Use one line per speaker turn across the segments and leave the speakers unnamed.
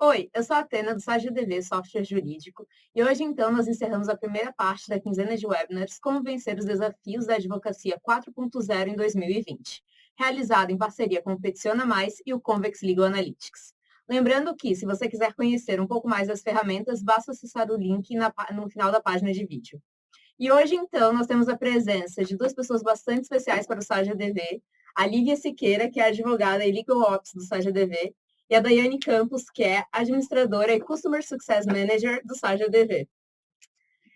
Oi, eu sou a Atena do SageDV Software Jurídico e hoje então nós encerramos a primeira parte da quinzena de webinars Como Vencer os Desafios da Advocacia 4.0 em 2020, realizada em parceria com o Peticiona Mais e o Convex Legal Analytics. Lembrando que, se você quiser conhecer um pouco mais das ferramentas, basta acessar o link no final da página de vídeo. E hoje então nós temos a presença de duas pessoas bastante especiais para o SageDV, a Lívia Siqueira, que é advogada e Legal Ops do SageDV, e a Daiane Campos, que é administradora e Customer Success Manager do SageDV.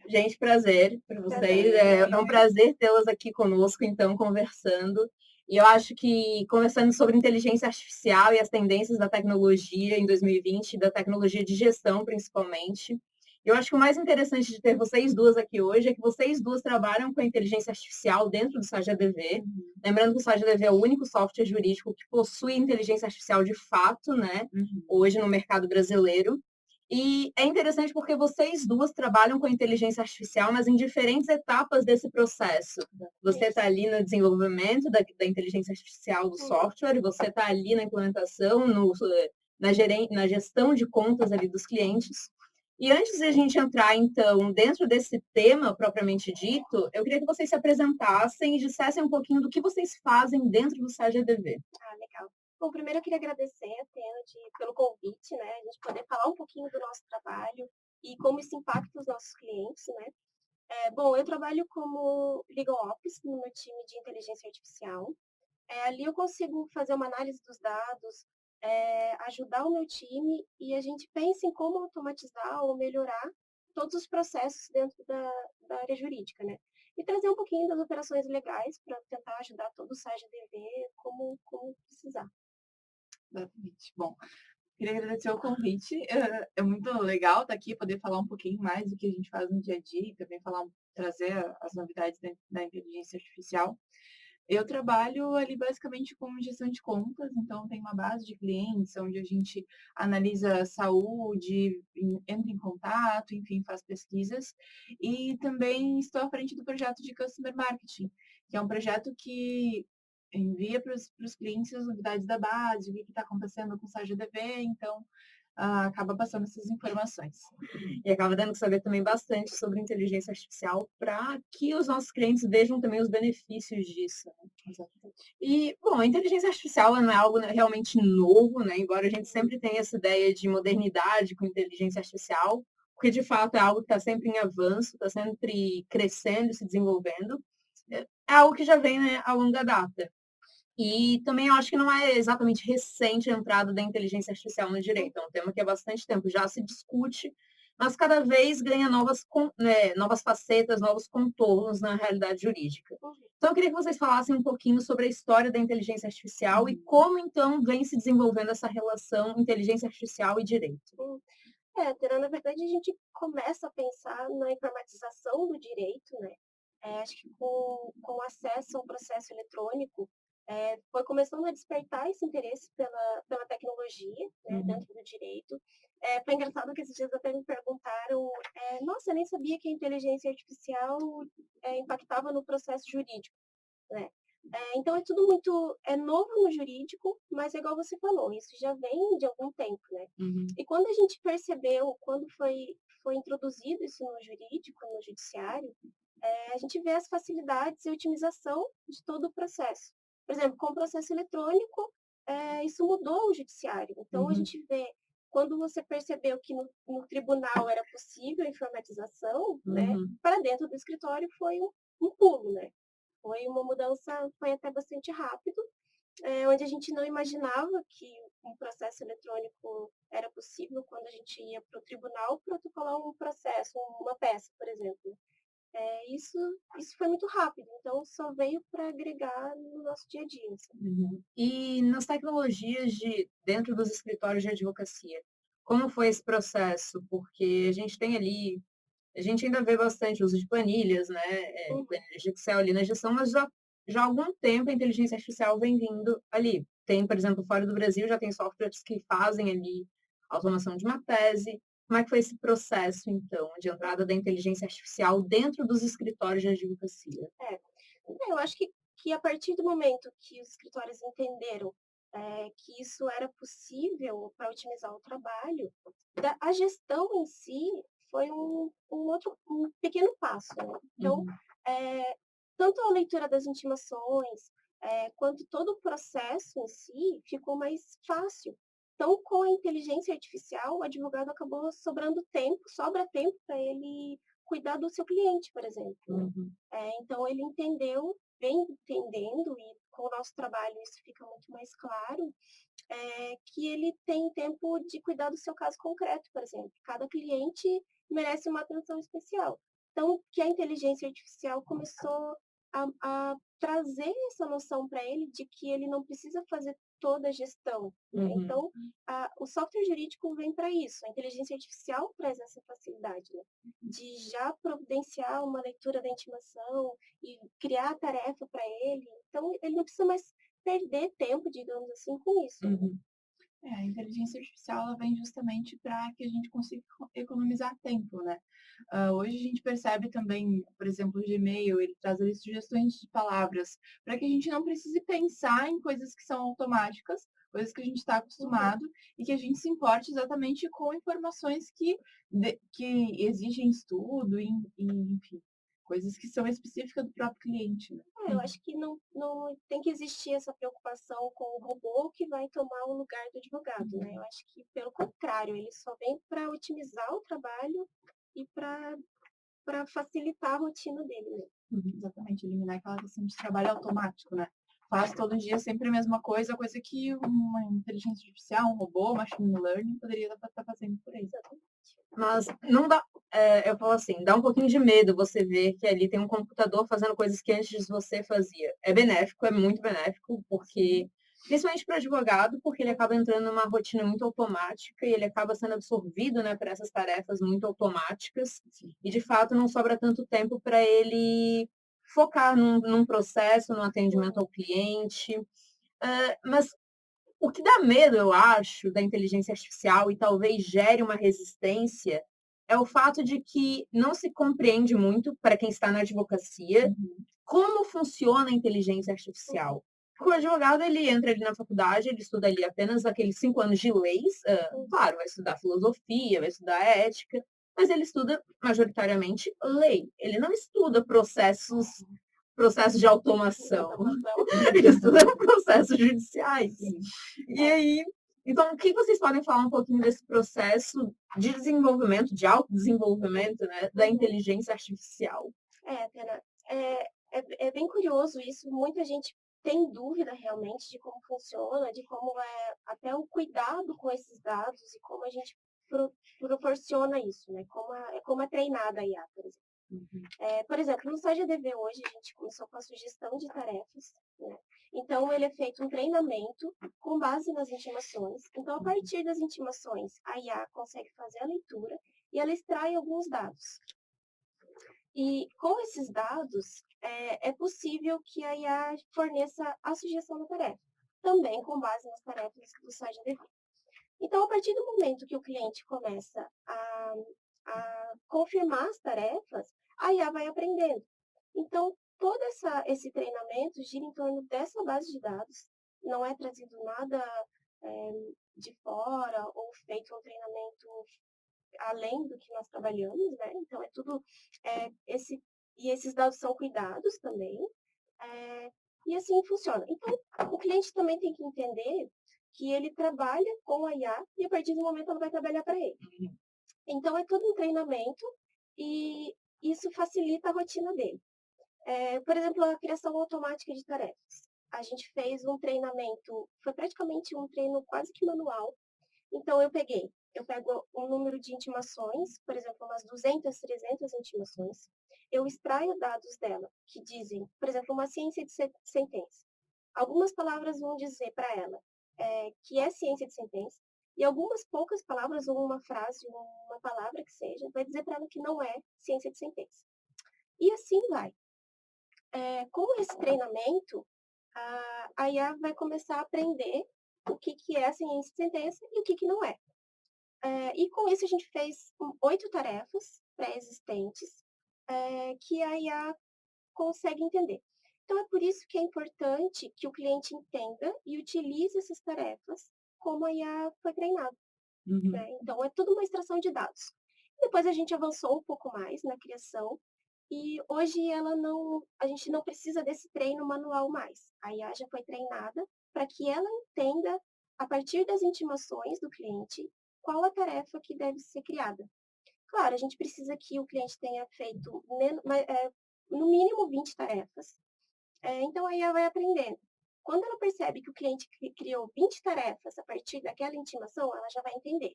Gente, prazer para vocês. É um prazer tê-las aqui conosco, então, conversando. E eu acho que conversando sobre inteligência artificial e as tendências da tecnologia em 2020, da tecnologia de gestão, principalmente. Eu acho que o mais interessante de ter vocês duas aqui hoje é que vocês duas trabalham com a inteligência artificial dentro do SageADV. Lembrando que o SageADV é o único software jurídico que possui inteligência artificial de fato, né? Hoje no mercado brasileiro. E é interessante porque vocês duas trabalham com inteligência artificial, mas em diferentes etapas desse processo. Você está ali no desenvolvimento da inteligência artificial do software, você está ali na implementação, na gestão de contas ali dos clientes. E antes de a gente entrar, então, dentro desse tema propriamente dito, eu queria que vocês se apresentassem e dissessem um pouquinho do que vocês fazem dentro do SageADV.
Ah, legal. Bom, primeiro eu queria agradecer a Tena pelo convite, né? A gente poder falar um pouquinho do nosso trabalho e como isso impacta os nossos clientes, né? Bom, eu trabalho como Legal Ops no meu time de inteligência artificial. Ali eu consigo fazer uma análise dos dados, ajudar o meu time e a gente pensa em como automatizar ou melhorar todos os processos dentro da área jurídica, né? E trazer um pouquinho das operações legais para tentar ajudar todo o SageDV como precisar.
Exatamente. Bom, queria agradecer o convite. É muito legal estar aqui, poder falar um pouquinho mais do que a gente faz no dia a dia e também trazer as novidades da inteligência artificial. Eu trabalho ali basicamente com gestão de contas, então tem uma base de clientes onde a gente analisa a saúde, entra em contato, enfim, faz pesquisas. E também estou à frente do projeto de Customer Marketing, que é um projeto que envia para os clientes as novidades da base, o que está acontecendo com o SageDV, então acaba passando essas informações.
E acaba dando que saber também bastante sobre inteligência artificial para que os nossos clientes vejam também os benefícios disso. Né?
Exatamente.
E, bom, a inteligência artificial não é algo realmente novo, né? Embora a gente sempre tenha essa ideia de modernidade com inteligência artificial, porque de fato é algo que está sempre em avanço, está sempre crescendo e se desenvolvendo. É algo que já vem, né, a longa data. E também eu acho que não é exatamente recente a entrada da inteligência artificial no direito. É um tema que há bastante tempo já se discute, mas cada vez ganha novas facetas, novos contornos na realidade jurídica. Então, eu queria que vocês falassem um pouquinho sobre a história da inteligência artificial e como, então, vem se desenvolvendo essa relação inteligência artificial e direito.
Tena, na verdade, a gente começa a pensar na informatização do direito, né? Acho que com acesso ao processo eletrônico, foi começando a despertar esse interesse pela tecnologia, né, dentro do direito. Foi engraçado que esses dias até me perguntaram, nossa, eu nem sabia que a inteligência artificial impactava no processo jurídico, né? Então é tudo muito novo no jurídico, mas é igual você falou, isso já vem de algum tempo, né? E quando a gente percebeu, quando foi introduzido isso no jurídico, no judiciário, a gente vê as facilidades e otimização de todo o processo. Por exemplo, com o processo eletrônico, isso mudou o judiciário. Então, a gente vê, quando você percebeu que no tribunal era possível a informatização, né, para dentro do escritório foi um pulo, né? Foi uma mudança, foi até bastante rápido, onde a gente não imaginava que um processo eletrônico era possível quando a gente ia para o tribunal protocolar um processo, uma peça, por exemplo. Isso foi muito rápido, então só veio para agregar no nosso dia a dia. Assim.
E nas tecnologias dentro dos escritórios de advocacia, como foi esse processo? Porque a gente tem ali a gente ainda vê bastante uso de planilhas, né? Planilhas de Excel ali na gestão, mas já há algum tempo a inteligência artificial vem vindo ali. Tem, por exemplo, fora do Brasil, já tem softwares que fazem ali automação de uma tese. Como é que foi esse processo, então, de entrada da inteligência artificial dentro dos escritórios de advocacia?
Eu acho que a partir do momento que os escritórios entenderam que isso era possível para otimizar o trabalho, a gestão em si foi um pequeno passo, né? Então,
Uhum.
tanto a leitura das intimações, quanto todo o processo em si ficou mais fácil. Então, com a inteligência artificial, o advogado acabou sobra tempo para ele cuidar do seu cliente, por exemplo, né?
Uhum.
Então ele vem entendendo, e com o nosso trabalho isso fica muito mais claro, que ele tem tempo de cuidar do seu caso concreto, por exemplo. Cada cliente merece uma atenção especial. Então, que a inteligência artificial começou a trazer essa noção para ele de que ele não precisa fazer toda a gestão, né?
Uhum.
Então, o software jurídico vem para isso. A inteligência artificial traz essa facilidade, né? De já providenciar uma leitura da intimação e criar a tarefa para ele. Então, ele não precisa mais perder tempo, digamos assim, com isso.
Uhum.
A inteligência artificial ela vem justamente para que a gente consiga economizar tempo, né? Hoje a gente percebe também, por exemplo, o Gmail, ele traz ali sugestões de palavras, para que a gente não precise pensar em coisas que são automáticas, coisas que a gente está acostumado, e que a gente se importe exatamente com informações que exigem estudo, enfim, coisas que são específicas do próprio cliente, né?
Eu acho que não tem que existir essa preocupação com o robô que vai tomar o lugar do advogado, né? Eu acho que, pelo contrário, ele só vem para otimizar o trabalho e para facilitar a rotina dele, né?
Exatamente, eliminar aquela questão de trabalho automático, né? Faz todo dia sempre a mesma coisa que uma inteligência artificial, um robô, machine learning poderia estar fazendo por aí.
Mas não dá, eu falo assim, dá um pouquinho de medo você ver que ali tem um computador fazendo coisas que antes você fazia. É benéfico, é muito benéfico, porque principalmente para o advogado, porque ele acaba entrando numa rotina muito automática e ele acaba sendo absorvido, né, por essas tarefas muito automáticas e de fato não sobra tanto tempo para ele focar num processo, no atendimento ao cliente. Mas o que dá medo, eu acho, da inteligência artificial e talvez gere uma resistência é o fato de que não se compreende muito, para quem está na advocacia, como funciona a inteligência artificial. Porque o advogado, ele entra ali na faculdade, ele estuda ali apenas aqueles 5 anos de leis, claro, vai estudar filosofia, vai estudar ética, mas ele estuda majoritariamente lei. Ele não estuda processos de automação. Ele estuda processos judiciais. E aí, então, o que vocês podem falar um pouquinho desse processo de desenvolvimento, de autodesenvolvimento, né, da inteligência artificial?
Tena, é bem curioso isso. Muita gente tem dúvida realmente de como funciona, de como é até o cuidado com esses dados e como a gente proporciona isso, né? Como é treinada a IA, por exemplo. Por exemplo, no SAGEDV hoje a gente começou com a sugestão de tarefas, né? Então ele é feito um treinamento com base nas intimações. Então, a partir das intimações, a IA consegue fazer a leitura e ela extrai alguns dados. E com esses dados, é possível que a IA forneça a sugestão da tarefa, também com base nas tarefas do SAGEDV. Então, a partir do momento que o cliente começa a confirmar as tarefas, a IA vai aprendendo. Então, todo esse treinamento gira em torno dessa base de dados. Não é trazido nada de fora ou feito um treinamento além do que nós trabalhamos, né? Então, é tudo e esses dados são cuidados também. E assim funciona. Então, o cliente também tem que entender que ele trabalha com a IA e a partir do momento ela vai trabalhar para ele. Então, é todo um treinamento e isso facilita a rotina dele. Por exemplo, a criação automática de tarefas. A gente fez um treinamento, foi praticamente um treino quase que manual. Então, eu pego um número de intimações, por exemplo, umas 200, 300 intimações. Eu extraio dados dela que dizem, por exemplo, uma ciência de sentença. Algumas palavras vão dizer para ela que é ciência de sentença, e algumas poucas palavras, ou uma frase, ou uma palavra que seja, vai dizer para ela que não é ciência de sentença. E assim vai. Com esse treinamento, a IA vai começar a aprender o que é a ciência de sentença e o que não é. E com isso a gente fez 8 tarefas pré-existentes que a IA consegue entender. Então, é por isso que é importante que o cliente entenda e utilize essas tarefas como a IA foi treinada,
Uhum.
né? Então, é tudo uma extração de dados. Depois a gente avançou um pouco mais na criação e hoje a gente não precisa desse treino manual mais. A IA já foi treinada para que ela entenda, a partir das intimações do cliente, qual a tarefa que deve ser criada. Claro, a gente precisa que o cliente tenha feito no mínimo 20 tarefas. Então a IA vai aprendendo. Quando ela percebe que o cliente criou 20 tarefas a partir daquela intimação, ela já vai entender.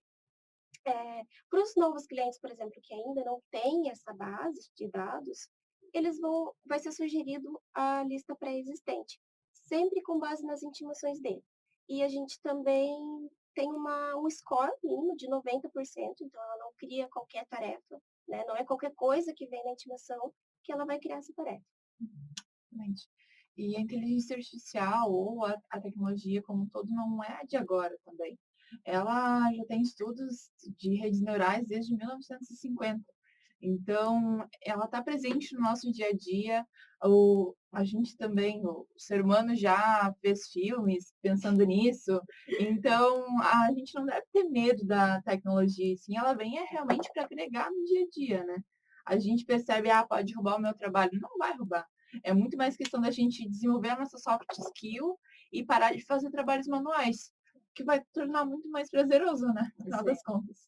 Para os novos clientes, por exemplo, que ainda não têm essa base de dados, vai ser sugerido a lista pré-existente, sempre com base nas intimações dele. E a gente também tem um score mínimo de 90%, então ela não cria qualquer tarefa, né? Não é qualquer coisa que vem na intimação que ela vai criar essa tarefa.
Exatamente. E a inteligência artificial ou a tecnologia como um todo não é de agora também. Ela já tem estudos de redes neurais desde 1950. Então, ela está presente no nosso dia a dia. A gente também, o ser humano já fez filmes pensando nisso. Então, a gente não deve ter medo da tecnologia, sim, ela vem realmente para agregar no dia a dia, né? A gente percebe, pode roubar o meu trabalho. Não vai roubar. É muito mais questão da gente desenvolver a nossa soft skill e parar de fazer trabalhos manuais, que vai tornar muito mais prazeroso, né? No final das contas.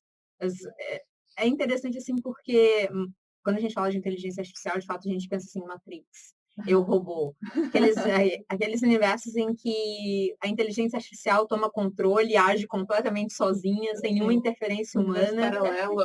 É interessante, assim, porque quando a gente fala de inteligência artificial, de fato, a gente pensa assim, Matrix, Eu, Robô. Aqueles universos em que a inteligência artificial toma controle e age completamente sozinha, sem nenhuma interferência
Universo
humana.
paralelo.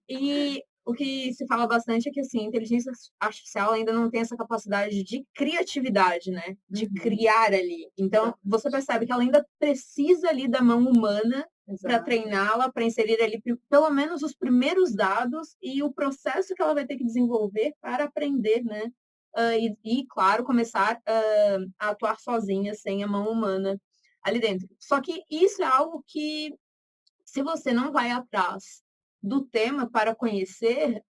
E o que se fala bastante é que, assim, a inteligência artificial ainda não tem essa capacidade de criatividade, né? De criar ali. Então, você percebe que ela ainda precisa ali da mão humana para treiná-la, para inserir ali pelo menos os primeiros dados e o processo que ela vai ter que desenvolver para aprender, né? Claro, começar a atuar sozinha, sem a mão humana ali dentro. Só que isso é algo que, se você não vai atrás do tema para conhecer,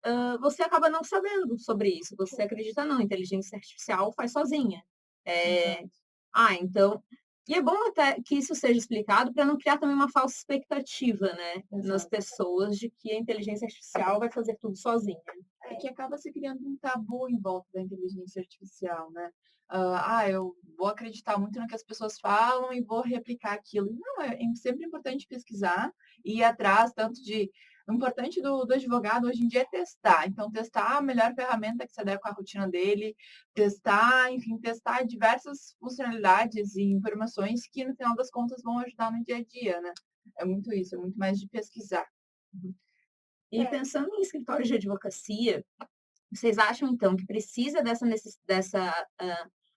você acaba não sabendo sobre isso. Você acredita, não, inteligência artificial faz sozinha. Então... E é bom até que isso seja explicado para não criar também uma falsa expectativa, né, nas pessoas de que a inteligência artificial vai fazer tudo sozinha.
É que acaba se criando um tabu em volta da inteligência artificial, né? Eu vou acreditar muito no que as pessoas falam e vou replicar aquilo. Não, é sempre importante pesquisar e ir atrás, tanto de... O importante do advogado hoje em dia é testar. Então, testar a melhor ferramenta que se adequa à rotina dele, testar diversas funcionalidades e informações que, no final das contas, vão ajudar no dia a dia, né? É muito isso, é muito mais de pesquisar.
E pensando em escritórios de advocacia, vocês acham, então, que precisa dessa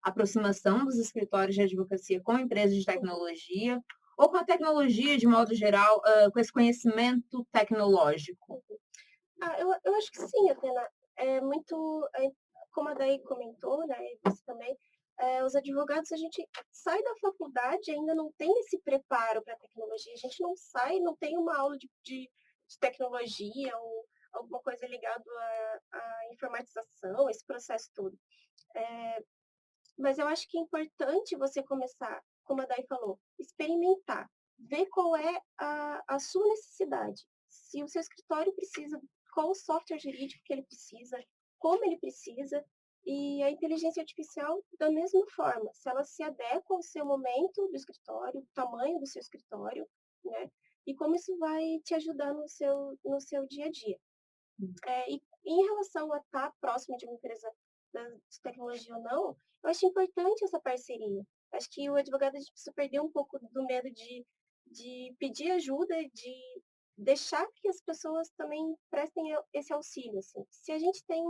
aproximação dos escritórios de advocacia com empresas de tecnologia ou com a tecnologia de modo geral, com esse conhecimento tecnológico?
Eu acho que sim, Atena. É muito, como a Day comentou, né, e você também, os advogados, a gente sai da faculdade e ainda não tem esse preparo para a tecnologia. A gente não sai, não tem uma aula de tecnologia ou alguma coisa ligada à informatização, esse processo todo. Mas eu acho que é importante você começar, como a Day falou, experimentar, ver qual é a sua necessidade. Se o seu escritório precisa, qual o software jurídico que ele precisa, como ele precisa, e a inteligência artificial da mesma forma, se ela se adequa ao seu momento do escritório, o tamanho do seu escritório, né? E como isso vai te ajudar no seu dia a dia. E em relação a estar próximo de uma empresa de tecnologia ou não, eu acho importante essa parceria. Acho que o advogado a gente precisa perder um pouco do medo de pedir ajuda, de deixar que as pessoas também prestem esse auxílio. Assim. Se a gente tem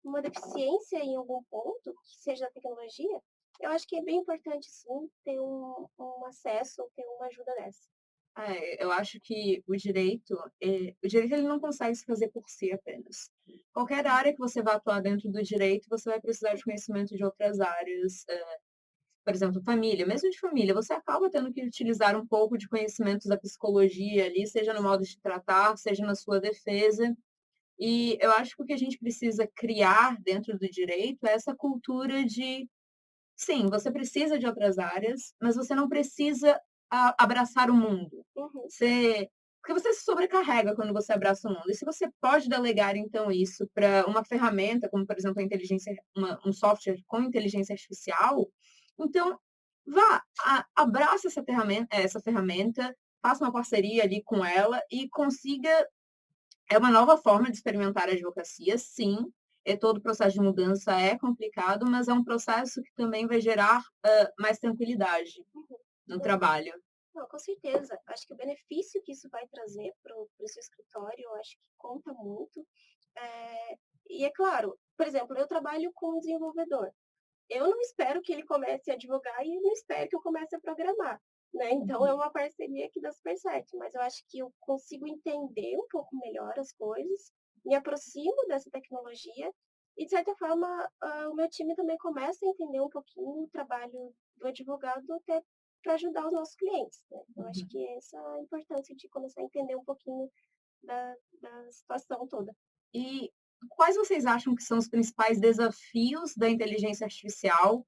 uma deficiência em algum ponto, que seja a tecnologia, eu acho que é bem importante, sim, ter um acesso, ter uma ajuda dessa.
Eu acho que o direito ele não consegue se fazer por si apenas. Qualquer área que você vá atuar dentro do direito, você vai precisar de conhecimento de outras áreas, por exemplo, família, mesmo de família, você acaba tendo que utilizar um pouco de conhecimentos da psicologia ali, seja no modo de tratar, seja na sua defesa. E eu acho que o que a gente precisa criar dentro do direito é essa cultura de, sim, você precisa de outras áreas, mas você não precisa abraçar o mundo.
Uhum.
Porque você se sobrecarrega quando você abraça o mundo. E se você pode delegar, então, isso para uma ferramenta, como, por exemplo, a inteligência, um software com inteligência artificial, então, abraça essa ferramenta, faça uma parceria ali com ela e consiga. É uma nova forma de experimentar a advocacia, sim. Todo o processo de mudança é complicado, mas é um processo que também vai gerar mais tranquilidade no
Não,
trabalho.
não, com certeza. Acho que o benefício que isso vai trazer para o seu escritório, eu acho que conta muito. E é claro, por exemplo, eu trabalho com um desenvolvedor. Eu não espero que ele comece a advogar e não espero que eu comece a programar, né? Então é uma parceria que dá super certo, mas eu acho que eu consigo entender um pouco melhor as coisas, me aproximo dessa tecnologia e, de certa forma, o meu time também começa a entender um pouquinho o trabalho do advogado até para ajudar os nossos clientes, né? Eu acho que essa é a importância de começar a entender um pouquinho da situação toda.
E quais vocês acham que são os principais desafios da inteligência artificial,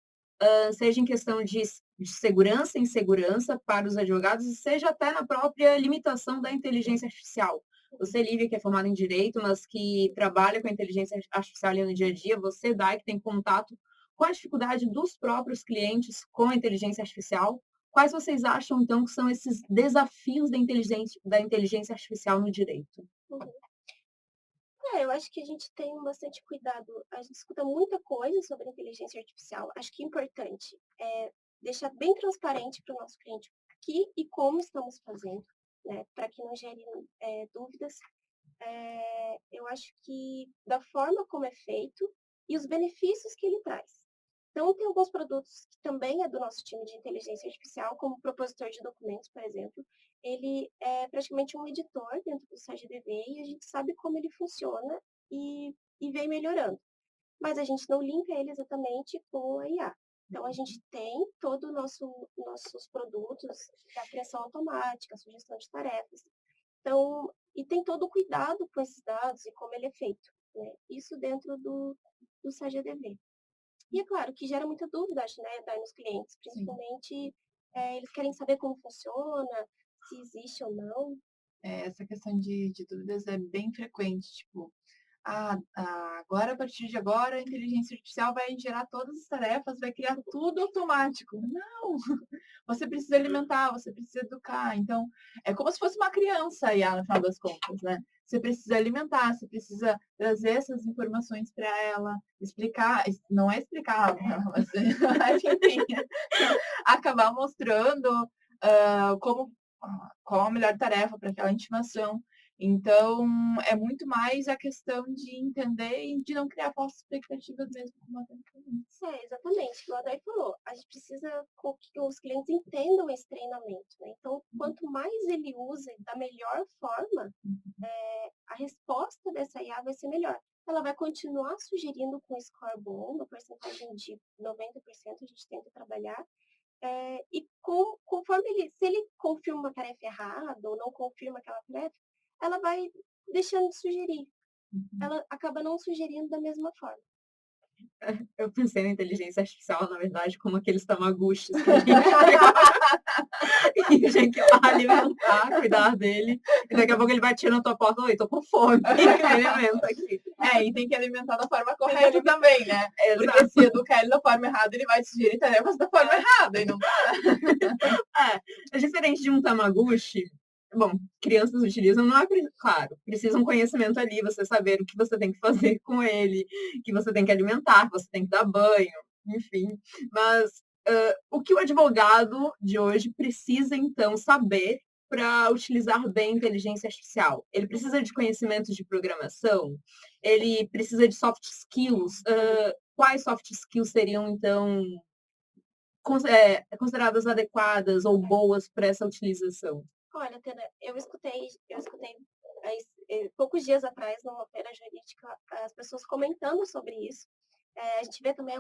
seja em questão de segurança e insegurança para os advogados, e seja até na própria limitação da inteligência artificial? Você, Lívia, que é formada em Direito, mas que trabalha com a inteligência artificial ali no dia a dia, você, Dai, que tem contato com a dificuldade dos próprios clientes com a inteligência artificial, quais vocês acham, então, que são esses desafios da inteligência artificial no direito?
Uhum. Eu acho que a gente tem bastante cuidado. A gente escuta muita coisa sobre inteligência artificial. Acho que é importante deixar bem transparente para o nosso cliente o que e como estamos fazendo, né? Para que não gere dúvidas. Eu acho que da forma como é feito e os benefícios que ele traz. Então, tem alguns produtos que também é do nosso time de inteligência artificial, como o propositor de documentos, por exemplo. Ele é praticamente um editor dentro do SAGDV e a gente sabe como ele funciona e vem melhorando. Mas a gente não linka ele exatamente com a IA. Então, a gente tem todo o nossos produtos da criação automática, sugestão de tarefas. Então, e tem todo o cuidado com esses dados e como ele é feito, né? Isso dentro do SAGDV. E é claro que gera muita dúvida, acho, né, daí nos clientes, principalmente eles querem saber como funciona, se existe ou não.
Essa questão de dúvidas é bem frequente, tipo, agora, a partir de agora, a inteligência artificial vai gerar todas as tarefas, vai criar tudo automático. Não! Você precisa alimentar, você precisa educar. Então, é como se fosse uma criança aí, no final das contas, né? Você precisa alimentar, você precisa trazer essas informações para ela, explicar, não é explicar, mas enfim, acabar mostrando qual a melhor tarefa para aquela intimação. Então, é muito mais a questão de entender e de não criar falsas expectativas mesmo, como a Tânia falou.
Exatamente, o Adair falou. A gente precisa que os clientes entendam esse treinamento, né? Então, quanto mais ele usa da melhor forma, a resposta dessa IA vai ser melhor. Ela vai continuar sugerindo com score bom, uma porcentagem de 90% a gente tenta trabalhar, e conforme se ele confirma uma tarefa errada ou não confirma aquela tarefa, ela vai deixando de sugerir. Ela acaba não sugerindo da mesma forma.
Eu pensei na inteligência artificial, na verdade, como aqueles tamaguchis que a gente tem que ir lá alimentar, cuidar dele. E daqui a pouco ele vai tirando a tua porta, oi, tô com fome, me alimenta aqui.
E tem que alimentar da forma correta também, né? Porque
Exato.
se educar ele da forma errada, ele vai sugerir tarefas da forma errada e não dá.
É diferente de um tamaguchi. Bom, crianças utilizam, não é, claro, precisa um conhecimento ali, você saber o que você tem que fazer com ele, que você tem que alimentar, que você tem que dar banho, enfim. Mas o que o advogado de hoje precisa, então, saber para utilizar bem a inteligência artificial? Ele precisa de conhecimentos de programação? Ele precisa de soft skills? Quais soft skills seriam, então, consideradas adequadas ou boas para essa utilização?
Olha, Tena, eu escutei poucos dias atrás, numa feira jurídica, as pessoas comentando sobre isso. A gente vê também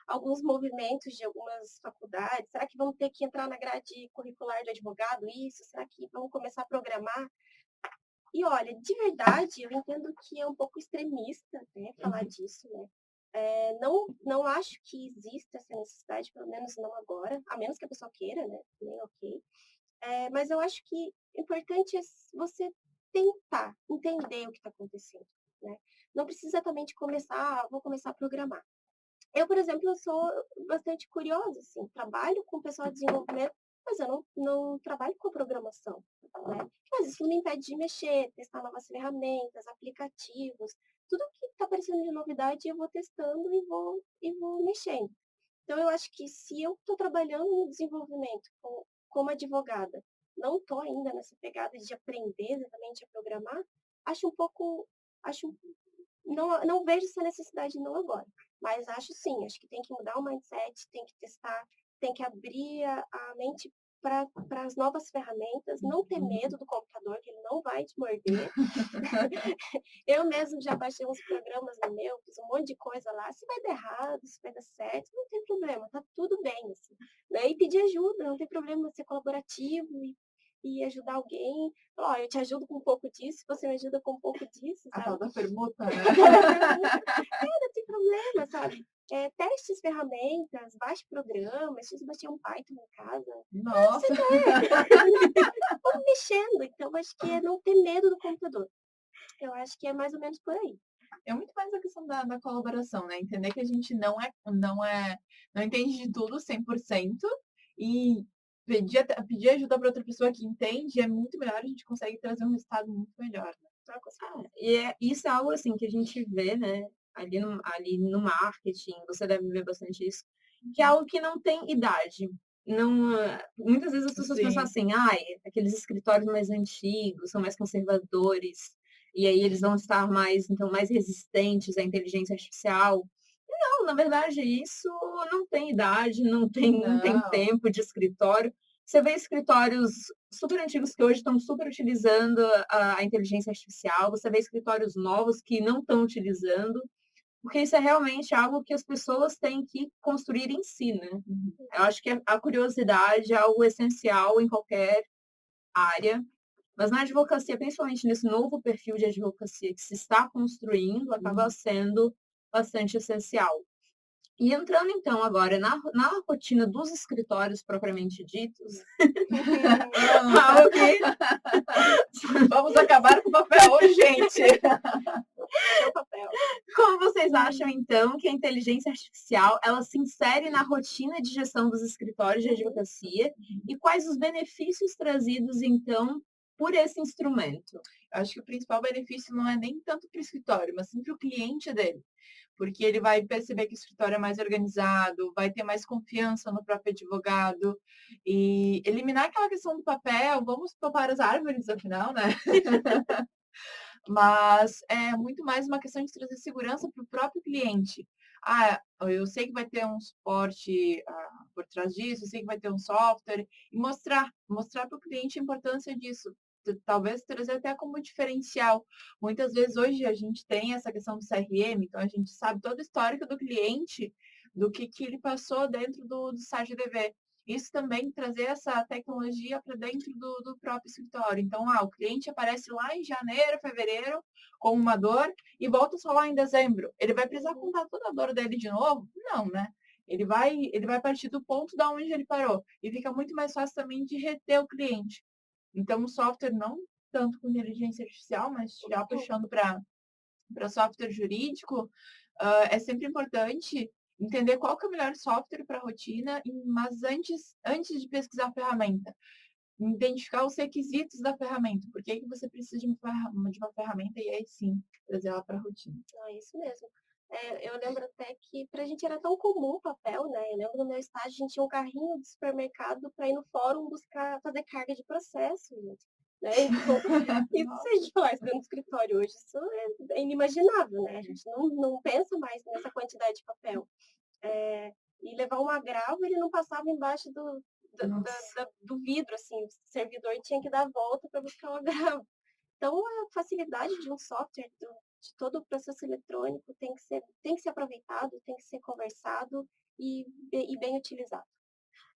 alguns movimentos de algumas faculdades. Será que vão ter que entrar na grade curricular de advogado isso? Será que vão começar a programar? E olha, de verdade, eu entendo que é um pouco extremista, né, falar disso, né. Não acho que exista essa necessidade, pelo menos não agora, a menos que a pessoa queira, né, também ok. Mas eu acho que o importante é você tentar entender o que está acontecendo, né. Não precisa exatamente começar: "Ah, vou começar a programar". Eu, por exemplo, eu sou bastante curiosa, assim, trabalho com pessoal de desenvolvimento, mas eu não trabalho com programação, né. Mas isso não me impede de mexer, testar novas ferramentas, aplicativos, tudo que está aparecendo de novidade eu vou testando e vou mexendo. Então eu acho que se eu estou trabalhando no desenvolvimento como advogada, não estou ainda nessa pegada de aprender exatamente a programar, acho um pouco acho não vejo essa necessidade não agora, mas acho sim, acho que tem que mudar o mindset, tem que testar, tem que abrir a mente para as novas ferramentas, não ter medo do computador, que ele não vai te morder. Eu mesmo já baixei uns programas no meu, fiz um monte de coisa lá, se vai dar errado, se vai dar certo, não tem problema, tá tudo bem, assim, né. E pedir ajuda, não tem problema ser colaborativo e ajudar alguém. "Ó, eu te ajudo com um pouco disso, você me ajuda com um pouco disso",
A tal
sabe.
da permuta, né?
Não tem problema, sabe. Teste as ferramentas, baixe programas, eu baixei um Python em casa,
Nossa!
vamos mexendo, então acho que é não ter medo do computador. Eu acho que é mais ou menos por aí.
É muito mais a questão da colaboração, né, entender que a gente não entende de tudo 100% e pedir ajuda para outra pessoa que entende é muito melhor, a gente consegue trazer um resultado muito melhor, né.
Ah, com certeza.
Isso é algo, assim, que a gente vê, né, ali no marketing, você deve ver bastante isso, que é algo que não tem idade. Não, muitas vezes as pessoas pensam
Sim.
assim: "Ai, aqueles escritórios mais antigos são mais conservadores, e aí eles vão estar mais resistentes à inteligência artificial". Não, na verdade isso não tem idade, não tem
Não.
tempo de escritório. Você vê escritórios super antigos que hoje estão super utilizando a inteligência artificial, você vê escritórios novos que não estão utilizando, porque isso é realmente algo que as pessoas têm que construir em si, né.
Uhum.
Eu acho que a curiosidade é algo essencial em qualquer área, mas na advocacia, principalmente nesse novo perfil de advocacia que se está construindo, acaba
Uhum.
sendo bastante essencial. E entrando então agora na rotina dos escritórios propriamente ditos, algo que
Vamos acabar com o papel urgente.
Seu papel.
como vocês acham então que a inteligência artificial, ela se insere na rotina de gestão dos escritórios de advocacia e quais os benefícios trazidos então por esse instrumento?
Acho que o principal benefício não é nem tanto para o escritório, mas sim para o cliente dele. Porque ele vai perceber que o escritório é mais organizado, vai ter mais confiança no próprio advogado e eliminar aquela questão do papel, vamos topar as árvores, afinal, né? Mas é muito mais uma questão de trazer segurança para o próprio cliente. Ah, eu sei que vai ter um suporte, por trás disso, eu sei que vai ter um software, e mostrar para o cliente a importância disso. Talvez trazer até como diferencial. Muitas vezes hoje a gente tem essa questão do CRM, então a gente sabe todo o histórico do cliente, do que ele passou dentro do SAGE-DV. Isso também trazer essa tecnologia para dentro do próprio escritório. Então, o cliente aparece lá em janeiro, fevereiro, com uma dor e volta só lá em dezembro. Ele vai precisar contar toda a dor dele de novo? Não, né? Ele vai partir do ponto da onde ele parou. E fica muito mais fácil também de reter o cliente. Então, o software não tanto com inteligência artificial, mas já puxando para software jurídico, é sempre importante entender qual que é o melhor software para a rotina, mas antes de pesquisar a ferramenta, identificar os requisitos da ferramenta, por que que você precisa de uma ferramenta e aí sim, trazer ela para a rotina.
É isso mesmo. Eu lembro até que pra gente era tão comum o papel, né, eu lembro no meu estágio, a gente tinha um carrinho de supermercado para ir no fórum buscar fazer carga de processo, gente, né, então, isso se a gente faz dentro do escritório hoje, isso é inimaginável, né, a gente não pensa mais nessa quantidade de papel. E levar um agravo, ele não passava embaixo
Nossa.
do vidro, assim, o servidor tinha que dar a volta para buscar o agravo. Então, a facilidade de um software, de todo o processo eletrônico tem que ser aproveitado, tem que ser conversado e bem utilizado.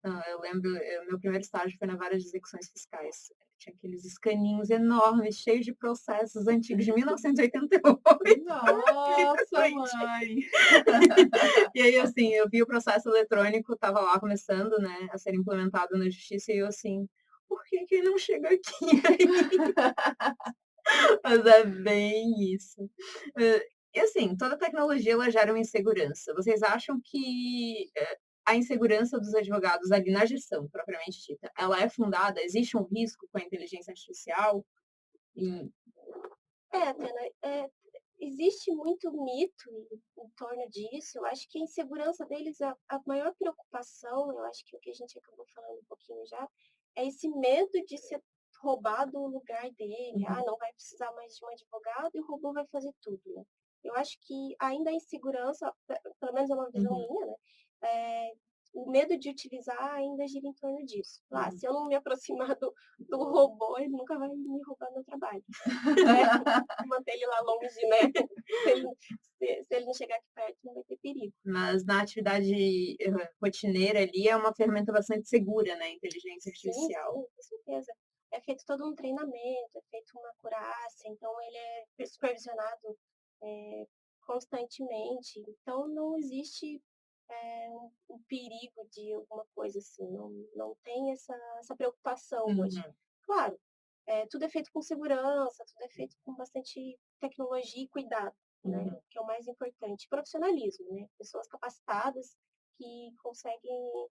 Não, eu lembro, meu primeiro estágio foi na vara de execuções fiscais. Tinha aqueles escaninhos enormes, cheios de processos antigos de 1988.
Nossa,
Literalmente.
mãe!
E aí, assim, eu vi o processo eletrônico, estava lá começando, né, a ser implementado na justiça, e eu assim, por que que ele não chega aqui Mas é bem isso. E assim, toda tecnologia ela gera uma insegurança. Vocês acham que, a insegurança dos advogados ali na gestão, propriamente dita, ela é fundada? Existe um risco com a inteligência artificial? Em
Atena, existe muito mito em torno disso. Eu acho que a insegurança deles, a maior preocupação, eu acho que o que a gente acabou falando um pouquinho já, é esse medo de ser roubado o lugar dele.
Uhum.
Não vai precisar mais de um advogado e o robô vai fazer tudo, né? Eu acho que ainda a insegurança, pelo menos é uma visão
Uhum.
minha, né? O medo de utilizar ainda gira em torno disso.
Uhum.
Se eu não me aproximar do robô, ele nunca vai me roubar meu trabalho. Manter ele lá longe, né? Se ele não chegar aqui perto, não vai ter perigo.
Mas na atividade, rotineira ali, é uma ferramenta bastante segura, né, a inteligência
Sim,
artificial.
sim, com certeza. É feito todo um treinamento, é feito uma acurácia, então ele é supervisionado constantemente. Então não existe um perigo de alguma coisa assim, não tem essa preocupação hoje.
Uhum.
Claro, tudo é feito com segurança, tudo é feito com bastante tecnologia e cuidado, né?
Uhum.
Que é o mais importante. Profissionalismo, né? Pessoas capacitadas que conseguem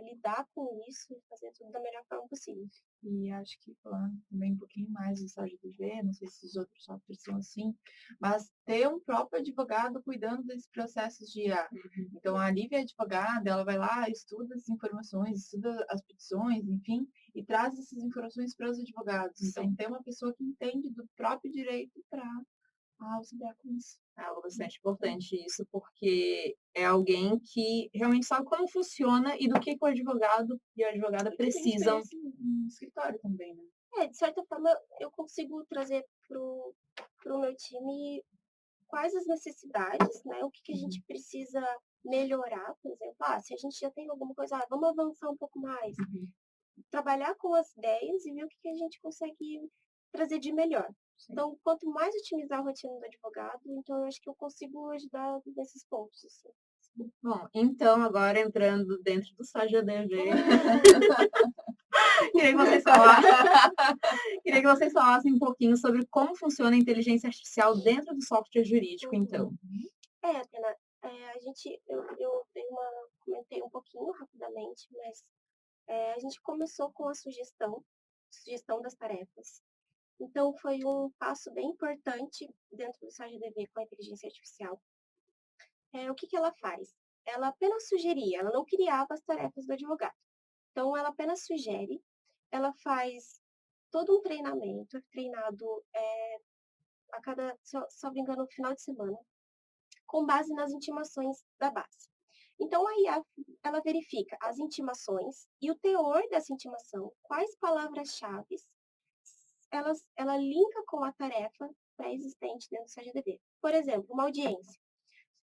lidar com isso e fazer tudo da melhor forma possível.
E acho que falando também um pouquinho mais do estágio do G, não sei se os outros softwares são assim, mas ter um próprio advogado cuidando desses processos de IA.
Uhum.
Então, a Lívia é advogada, ela vai lá, estuda as informações, estuda as petições, enfim, e traz essas informações para os advogados. Então, ter uma pessoa que entende do próprio direito para auxiliar com isso.
É algo bastante importante isso, porque é alguém que realmente sabe como funciona e do que o advogado e a advogada
E que tem
precisam.
experiência no escritório também, né?
De certa forma, eu consigo trazer pro meu time quais as necessidades, né? O que a gente precisa melhorar, por exemplo. Se a gente já tem alguma coisa, vamos avançar um pouco mais.
Uhum.
Trabalhar com as ideias e ver o que a gente consegue trazer de melhor.
Sim.
Então, quanto mais otimizar a rotina do advogado, então eu acho que eu consigo ajudar nesses pontos, assim.
Bom, então agora entrando dentro do estágio ADV, queria que vocês falassem queria que vocês falassem um pouquinho sobre como funciona a inteligência artificial dentro do software jurídico, então.
Atena, eu comentei um pouquinho rapidamente, mas a gente começou com a sugestão das tarefas. Então, foi um passo bem importante dentro do SAGDV com a inteligência artificial. O que ela faz? Ela apenas sugeria, ela não criava as tarefas do advogado. Então, ela apenas sugere, ela faz todo um treinamento, treinado a cada, se eu não me engano, no final de semana, com base nas intimações da base. Então, a IA, ela verifica as intimações e o teor dessa intimação, quais palavras-chave ela linka com a tarefa pré-existente dentro do CGDB. Por exemplo, uma audiência.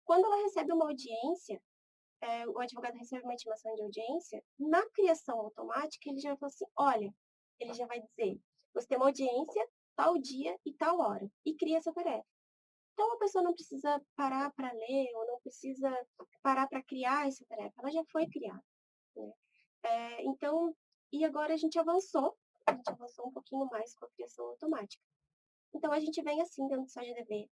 Quando ela recebe uma audiência, o advogado recebe uma intimação de audiência, na criação automática, ele já vai falar assim, olha, ele já vai dizer, você tem uma audiência tal dia e tal hora, e cria essa tarefa. Então, a pessoa não precisa parar para ler, ou não precisa parar para criar essa tarefa, ela já foi criada. Né? Então, e agora a gente avançou um pouquinho mais com a criação automática. Então, a gente vem assim, dentro do SAGDV,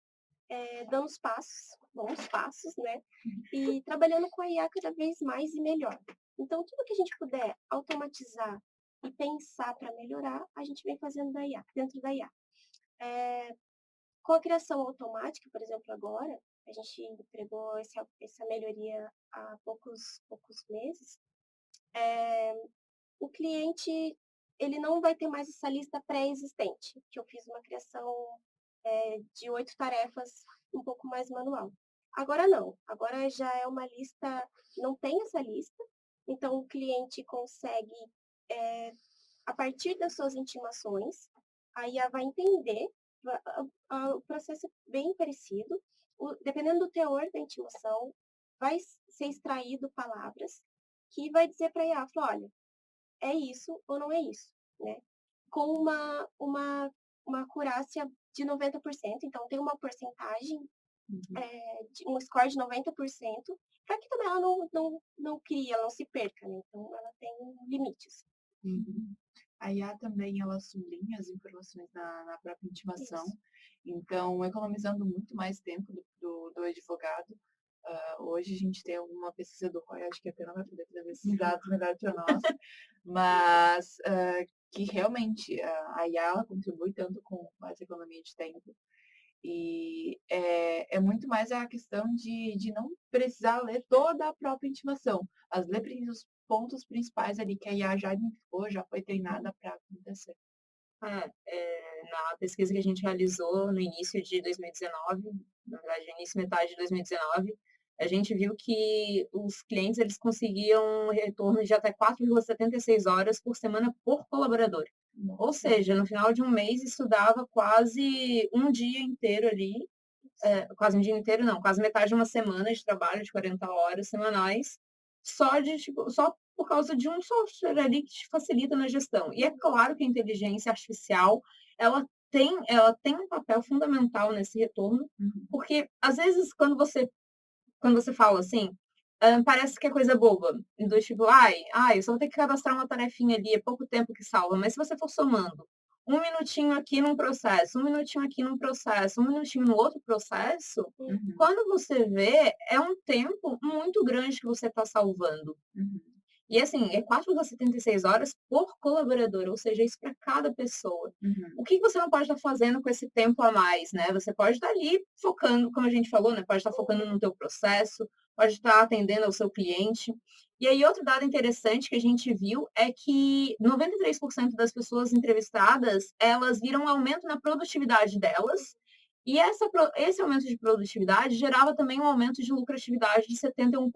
dando os passos, bons passos, né? E trabalhando com a IA cada vez mais e melhor. Então, tudo que a gente puder automatizar e pensar para melhorar, a gente vem fazendo dentro da IA. Com a criação automática, por exemplo, agora, a gente entregou essa melhoria há poucos meses, o cliente ele não vai ter mais essa lista pré-existente, que eu fiz uma criação de 8 tarefas um pouco mais manual. Agora não, agora já é uma lista, não tem essa lista, então o cliente consegue, a partir das suas intimações, a IA vai entender, o processo é bem parecido, dependendo do teor da intimação, vai ser extraído palavras, que vai dizer para a IA, fala, olha, é isso ou não é isso, né? Com uma acurácia de 90%, então tem uma porcentagem, um score de 90%, para que também ela não crie, ela não se perca, né? Então ela tem limites.
Uhum. A IA também, ela sublinha as informações na própria intimação,
Isso.
então economizando muito mais tempo do advogado. Hoje a gente tem uma pesquisa do ROI, acho que até não vai poder trazer esses dados melhor que o nosso, mas que realmente a IA ela contribui tanto com essa economia de tempo. E é muito mais a questão de não precisar ler toda a própria intimação, mas ler os pontos principais ali que a IA já identificou, já foi treinada para acontecer.
Na pesquisa que a gente realizou no início de 2019, na verdade, início metade de 2019, a gente viu que os clientes eles conseguiam um retorno de até 4,76 horas por semana por colaborador. Ou seja, no final de um mês, isso dava quase um dia inteiro ali, quase um dia inteiro não, quase metade de uma semana de trabalho de 40 horas semanais, só por causa de um software ali que te facilita na gestão. E é claro que a inteligência artificial, ela tem um papel fundamental nesse retorno, porque às vezes quando você fala assim, parece que é coisa boba, do tipo, eu só vou ter que cadastrar uma tarefinha ali, é pouco tempo que salva, mas se você for somando um minutinho aqui num processo, um minutinho aqui num processo, um minutinho no outro processo, quando você vê, é um tempo muito grande que você está salvando. E assim, é 4,76 horas por colaborador, ou seja, isso para cada pessoa. O que você não pode estar fazendo com esse tempo a mais, né? Você pode estar ali focando, como a gente falou, né? Pode estar focando no teu processo, pode estar atendendo ao seu cliente. E aí, outro dado interessante que a gente viu é que 93% das pessoas entrevistadas, elas viram um aumento na produtividade delas, e esse aumento de produtividade gerava também um aumento de lucratividade de 71%.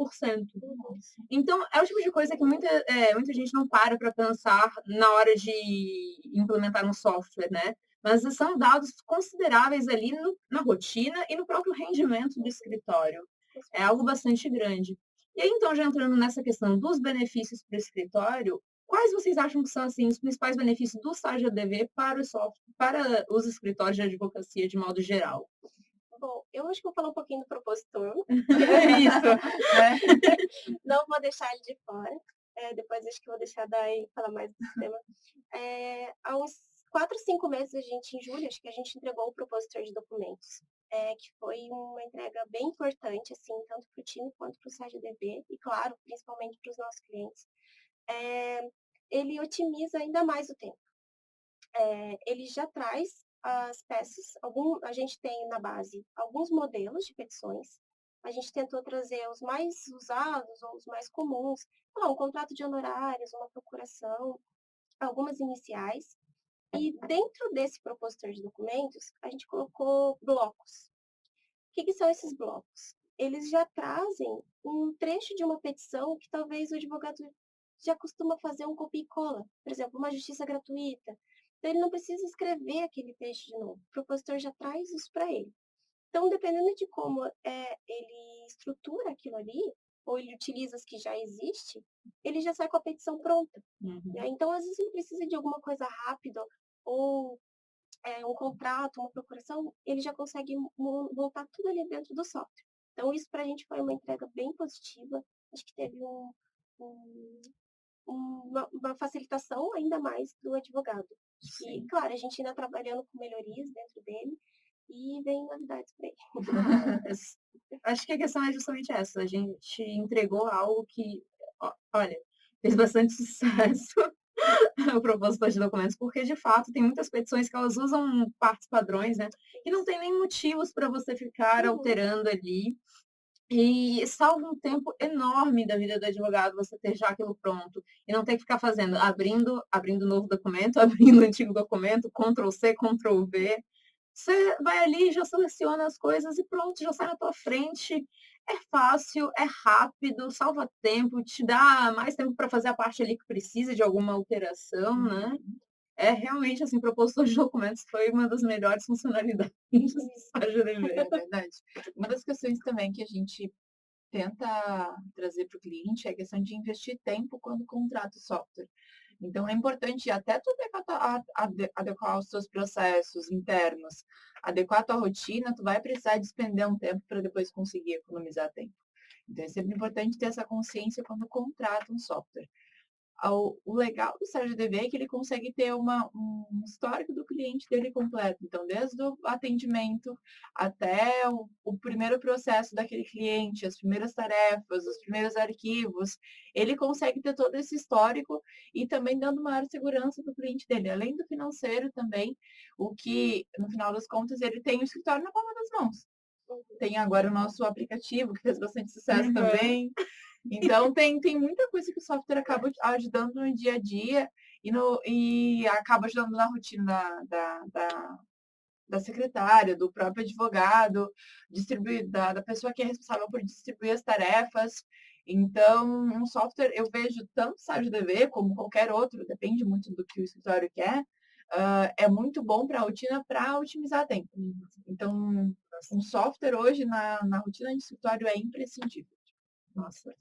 Então, é o tipo de coisa que muita gente não para pensar na hora de implementar um software, né? Mas são dados consideráveis ali na rotina e no próprio rendimento do escritório. É algo bastante grande. E aí, então, já entrando nessa questão dos benefícios para o escritório, quais vocês acham que são assim, os principais benefícios do estágio ADV para o software, para os escritórios de advocacia de modo geral?
Bom, eu acho que vou falar um pouquinho do propositor.
Isso, né?
Não vou deixar ele de fora. Depois acho que vou deixar daí falar mais do tema. Há uns 4, 5 meses, em julho, acho que a gente entregou o propositor de documentos, que foi uma entrega bem importante, assim, tanto para o time quanto para o estágio ADV, e claro, principalmente para os nossos clientes. Ele otimiza ainda mais o tempo. Ele já traz as peças, a gente tem na base alguns modelos de petições, a gente tentou trazer os mais usados ou os mais comuns, um contrato de honorários, uma procuração, algumas iniciais, e dentro desse propositor de documentos, a gente colocou blocos. O que são esses blocos? Eles já trazem um trecho de uma petição que talvez o advogado já costuma fazer um copia e cola, por exemplo, uma justiça gratuita. Então, ele não precisa escrever aquele texto de novo. O propositor já traz isso para ele. Então, dependendo de como ele estrutura aquilo ali, ou ele utiliza as que já existem, ele já sai com a petição pronta. Né? Então, às vezes, ele precisa de alguma coisa rápida, ou um contrato, uma procuração, ele já consegue montar tudo ali dentro do software. Então, isso para a gente foi uma entrega bem positiva. Acho que teve uma facilitação ainda mais do advogado. Sim. E, claro, a gente ainda trabalhando com melhorias dentro dele e vem novidades para ele.
Acho que a questão é justamente essa. A gente entregou algo que, olha, fez bastante sucesso o propósito de documentos, porque, de fato, tem muitas petições que elas usam partes padrões, né? Que não tem nem motivos para você ficar alterando ali. E salva um tempo enorme da vida do advogado você ter já aquilo pronto. E não ter que ficar fazendo, abrindo novo documento, abrindo antigo documento, Ctrl+C, Ctrl+V. Você vai ali, já seleciona as coisas e pronto, já sai na tua frente. É fácil, é rápido, salva tempo, te dá mais tempo para fazer a parte ali que precisa de alguma alteração, né? É realmente, assim, propositor de documentos foi uma das melhores funcionalidades do estágio ADV.
É verdade. Uma das questões também que a gente tenta trazer para o cliente é a questão de investir tempo quando contrata o software. Então, é importante até tu adequar os teus processos internos, adequar a tua rotina, tu vai precisar despender um tempo para depois conseguir economizar tempo. Então, é sempre importante ter essa consciência quando contrata um software. O legal do Sage DV é que ele consegue ter um histórico do cliente dele completo. Então, desde o atendimento até o primeiro processo daquele cliente, as primeiras tarefas, os primeiros arquivos, ele consegue ter todo esse histórico e também dando maior segurança para o cliente dele. Além do financeiro também, o que, no final das contas, ele tem o escritório na palma das mãos. Tem agora o nosso aplicativo, que fez bastante sucesso também. Então, tem muita coisa que o software acaba ajudando no dia a dia e acaba ajudando na rotina da secretária, do próprio advogado, da pessoa que é responsável por distribuir as tarefas. Então, um software, eu vejo tanto o Sage DV como qualquer outro, depende muito do que o escritório quer, é muito bom para a rotina para otimizar tempo. Então, um software hoje na rotina de escritório é imprescindível.
Nossa,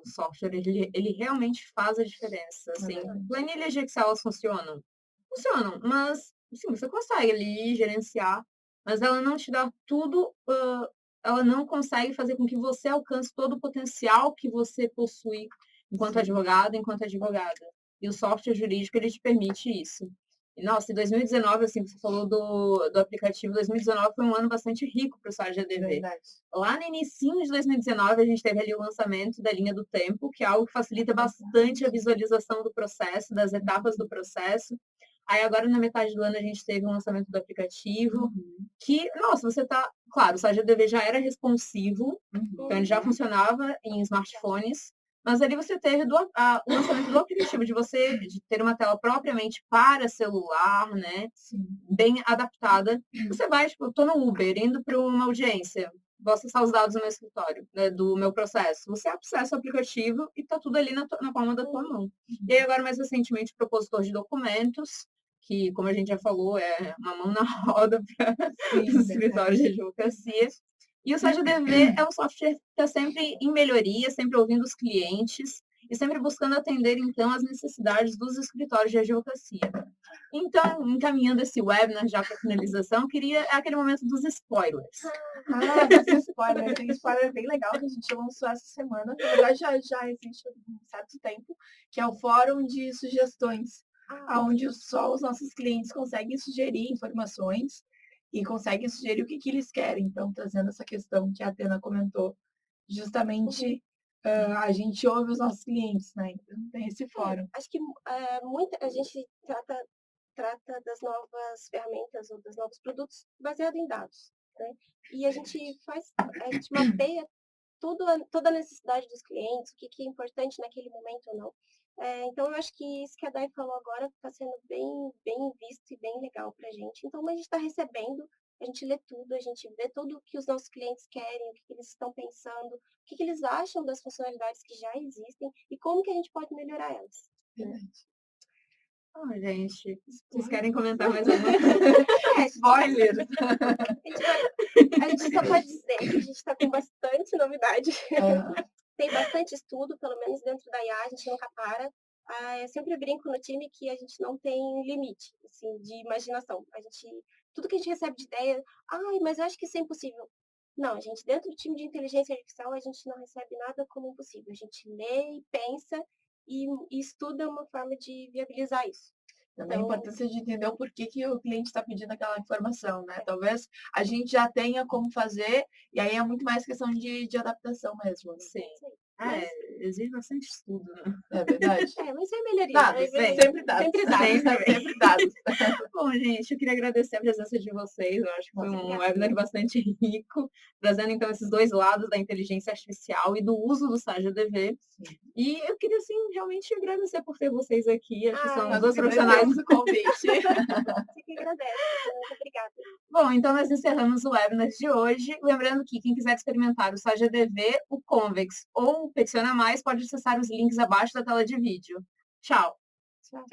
o software, ele realmente faz a diferença, assim. Planilhas de Excel, elas funcionam? Funcionam, mas, sim, você consegue ali gerenciar, mas ela não te dá tudo, ela não consegue fazer com que você alcance todo o potencial que você possui enquanto advogado, enquanto advogada. E o software jurídico, ele te permite isso. E, nossa, em 2019, assim, você falou do aplicativo, 2019 foi um ano bastante rico para o Sage DV.
Verdade.
Lá no início de 2019, a gente teve ali o lançamento da linha do tempo, que é algo que facilita bastante a visualização do processo, das etapas do processo. Aí agora, na metade do ano, a gente teve o lançamento do aplicativo, que, nossa, você tá... Claro, o Sage DV já era responsivo, então ele já funcionava em smartphones, mas ali você teve o lançamento do aplicativo, de ter uma tela propriamente para celular, né?
Sim.
Bem adaptada. Você vai, tipo, eu tô no Uber, indo para uma audiência, vou acessar os dados do meu escritório, né, do meu processo. Você acessa o aplicativo e tá tudo ali na palma da tua mão. E aí agora, mais recentemente, o propositor de documentos, que, como a gente já falou, é uma mão na roda para os escritórios de advocacia. E o Sage DV é um software que está sempre em melhoria, sempre ouvindo os clientes e sempre buscando atender, então, as necessidades dos escritórios de advocacia. Então, encaminhando esse webinar já para finalização, é aquele momento dos spoilers.
Dos spoilers. Tem spoiler bem legal que a gente lançou essa semana. Na verdade, já existe há um certo tempo, que é o Fórum de Sugestões, onde só os nossos clientes conseguem sugerir informações e conseguem sugerir o que eles querem. Então, trazendo essa questão que a Atena comentou, justamente a gente ouve os nossos clientes, né? Então, tem esse fórum.
Acho que a gente trata das novas ferramentas ou dos novos produtos baseado em dados, né? E a gente mapeia toda a necessidade dos clientes, o que é importante naquele momento ou não. Então, eu acho que isso que a Dai falou agora está sendo bem visto e bem legal para a gente. Então, a gente está recebendo, a gente lê tudo, a gente vê tudo o que os nossos clientes querem, o que eles estão pensando, o que eles acham das funcionalidades que já existem e como que a gente pode melhorar elas.
Verdade.
Gente, vocês querem comentar mais alguma coisa? Spoiler!
A gente só pode dizer que a gente está com bastante novidade. Tem bastante estudo, pelo menos dentro da IA, a gente nunca para. Eu sempre brinco no time que a gente não tem limite, assim, de imaginação. Tudo que a gente recebe de ideia, mas eu acho que isso é impossível. Não, a gente, dentro do time de inteligência artificial, a gente não recebe nada como impossível. A gente lê e pensa e estuda uma forma de viabilizar isso.
Também a importância de entender o porquê que o cliente está pedindo aquela informação, né? Talvez a gente já tenha como fazer, e aí é muito mais questão de adaptação mesmo. Né?
Sim. Exige bastante estudo, né?
É verdade.
Mas é melhoria.
Dados, sempre dados. Sempre dados.
Bom, gente, eu queria agradecer a presença de vocês. Eu acho que foi um webinar bastante rico, trazendo, então, esses dois lados da inteligência artificial e do uso do Sage DV. Sim. E eu queria, assim, realmente agradecer por ter vocês aqui. Acho que são dois profissionais do convite.
Você que agradece. Muito obrigada.
Bom, então nós encerramos o webinar de hoje. Lembrando que quem quiser experimentar o Sage DV, o Convex ou o Pexiona Mais pode acessar os links abaixo da tela de vídeo. Tchau!
Tchau.